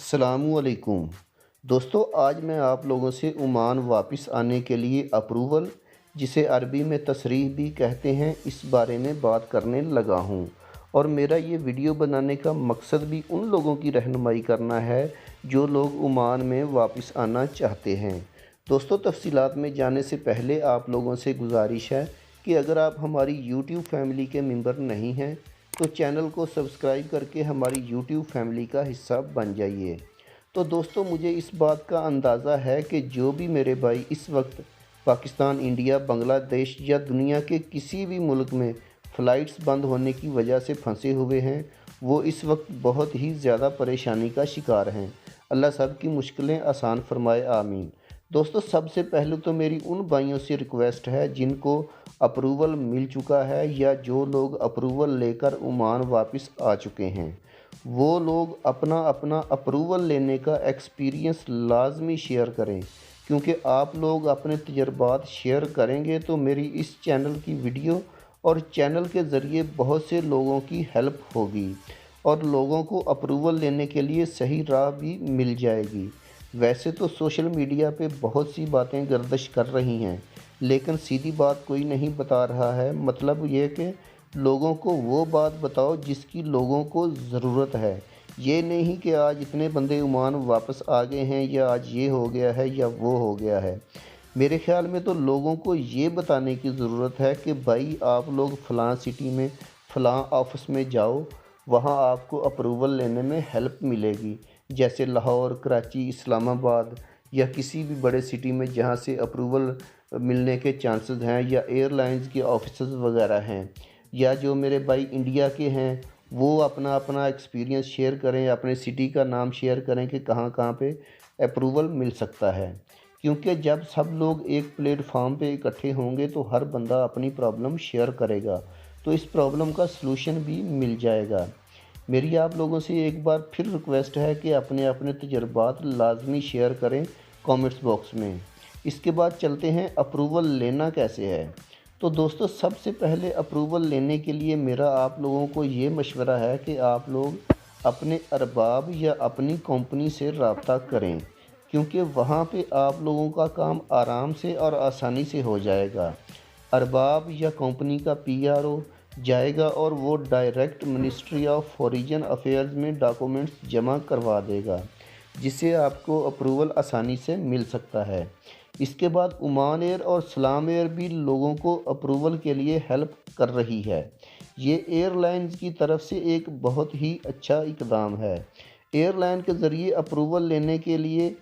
अस्सलामुअलैकुम। दोस्तों, आज मैं आप लोगों से ओमान वापस आने के लिए अप्रूवल, जिसे अरबी में तसरीह भी कहते हैं, इस बारे में बात करने लगा हूँ। और मेरा ये वीडियो बनाने का मकसद भी उन लोगों की रहनुमाई करना है जो लोग ओमान में वापस आना चाहते हैं। दोस्तों, तफसीलात में जाने से पहले आप लोगों से गुजारिश है कि अगर आप हमारी यूट्यूब फैमिली के मेंबर नहीं हैं तो चैनल को सब्सक्राइब करके हमारी यूट्यूब फैमिली का हिस्सा बन जाइए। तो दोस्तों, मुझे इस बात का अंदाज़ा है कि जो भी मेरे भाई इस वक्त पाकिस्तान, इंडिया, बांग्लादेश या दुनिया के किसी भी मुल्क में फ़्लाइट्स बंद होने की वजह से फंसे हुए हैं, वो इस वक्त बहुत ही ज़्यादा परेशानी का शिकार हैं। अल्लाह सब की मुश्किलें आसान फरमाए, आमीन। दोस्तों, सबसे पहले तो मेरी उन भाइयों से रिक्वेस्ट है जिनको अप्रूवल मिल चुका है या जो लोग अप्रूवल लेकर ओमान वापस आ चुके हैं, वो लोग अपना अपना अप्रूवल लेने का एक्सपीरियंस लाजमी शेयर करें, क्योंकि आप लोग अपने तजर्बात शेयर करेंगे तो मेरी इस चैनल की वीडियो और चैनल के ज़रिए बहुत से लोगों की हेल्प होगी और लोगों को अप्रूवल लेने के लिए सही राह भी मिल जाएगी। वैसे तो सोशल मीडिया पे बहुत सी बातें गर्दिश कर रही हैं, लेकिन सीधी बात कोई नहीं बता रहा है। मतलब ये कि लोगों को वो बात बताओ जिसकी लोगों को ज़रूरत है। ये नहीं कि आज इतने बंदे ओमान वापस आ गए हैं या आज ये हो गया है या वो हो गया है। मेरे ख़्याल में तो लोगों को ये बताने की ज़रूरत है कि भाई आप लोग फ़लाँ सिटी में फ़लाँ ऑफ़िस में जाओ, वहाँ आपको अप्रूवल लेने में हेल्प मिलेगी। जैसे लाहौर, कराची, इस्लामाबाद या किसी भी बड़े सिटी में जहाँ से अप्रूवल मिलने के चांसेस हैं, या एयरलाइंस के ऑफिसर्स वगैरह हैं, या जो मेरे भाई इंडिया के हैं वो अपना अपना एक्सपीरियंस शेयर करें, अपने सिटी का नाम शेयर करें कि कहाँ कहाँ पे अप्रूवल मिल सकता है। क्योंकि जब सब लोग एक प्लेटफॉर्म पे इकट्ठे होंगे तो हर बंदा अपनी प्रॉब्लम शेयर करेगा, तो इस प्रॉब्लम का सलूशन भी मिल जाएगा। मेरी आप लोगों से एक बार फिर रिक्वेस्ट है कि अपने अपने तजर्बात लाजमी शेयर करें कमेंट्स बॉक्स में। इसके बाद चलते हैं अप्रूवल लेना कैसे है। तो दोस्तों, सबसे पहले अप्रूवल लेने के लिए मेरा आप लोगों को ये मशवरा है कि आप लोग अपने अरबाब या अपनी कंपनी से रब्ता करें, क्योंकि वहाँ पे आप लोगों का काम आराम से और आसानी से हो जाएगा। अरबाब या कंपनी का पीआरओ जाएगा और वो direct ministry of foreign affairs में डॉक्यूमेंट्स जमा करवा देगा, जिससे आपको अप्रूवल आसानी से मिल सकता है। इसके बाद ओमान एयर और सलाम एयर भी लोगों को अप्रूवल के लिए हेल्प कर रही है। ये एयरलाइंस की तरफ से एक बहुत ही अच्छा इकदाम है। एयरलाइन के ज़रिए अप्रूवल लेने के लिए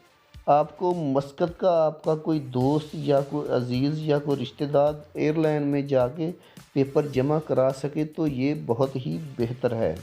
आपको मस्कत का आपका कोई दोस्त या कोई अजीज़ या कोई रिश्तेदार एयरलाइन में जाके पेपर जमा करा सके तो ये बहुत ही बेहतर है।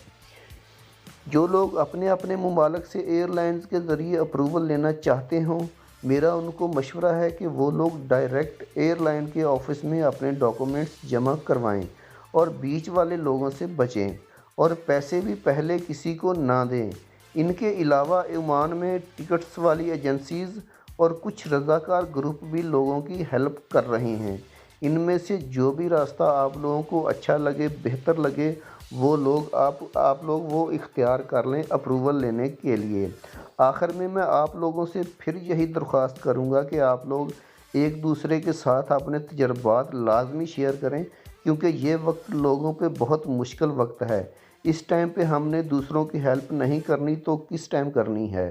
जो लोग अपने अपने ममालिक से एयरलाइंस के ज़रिए अप्रूवल लेना चाहते हों, मेरा उनको मशवरा है कि वो लोग डायरेक्ट एयरलाइन के ऑफिस में अपने डॉक्यूमेंट्स जमा करवाएं और बीच वाले लोगों से बचें और पैसे भी पहले किसी को ना दें। इनके अलावा ओमान में टिकट्स वाली एजेंसीज़ और कुछ रज़ाकार ग्रुप भी लोगों की हेल्प कर रहे हैं। इनमें से जो भी रास्ता आप लोगों को अच्छा लगे, बेहतर लगे, वो लोग आप लोग वो इख्तियार कर लें अप्रूवल लेने के लिए। आखिर में मैं आप लोगों से फिर यही दरख्वास्त करूँगा कि आप लोग एक दूसरे के साथ अपने तजर्बात लाजमी शेयर करें, क्योंकि ये वक्त लोगों पे बहुत मुश्किल वक्त है। इस टाइम पे हमने दूसरों की हेल्प नहीं करनी तो किस टाइम करनी है।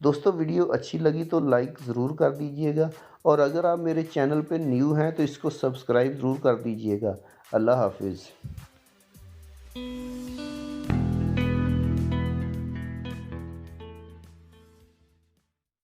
दोस्तों, वीडियो अच्छी लगी तो लाइक ज़रूर कर दीजिएगा और अगर आप मेरे चैनल पे न्यू हैं तो इसको सब्सक्राइब ज़रूर कर दीजिएगा। अल्लाह हाफिज़।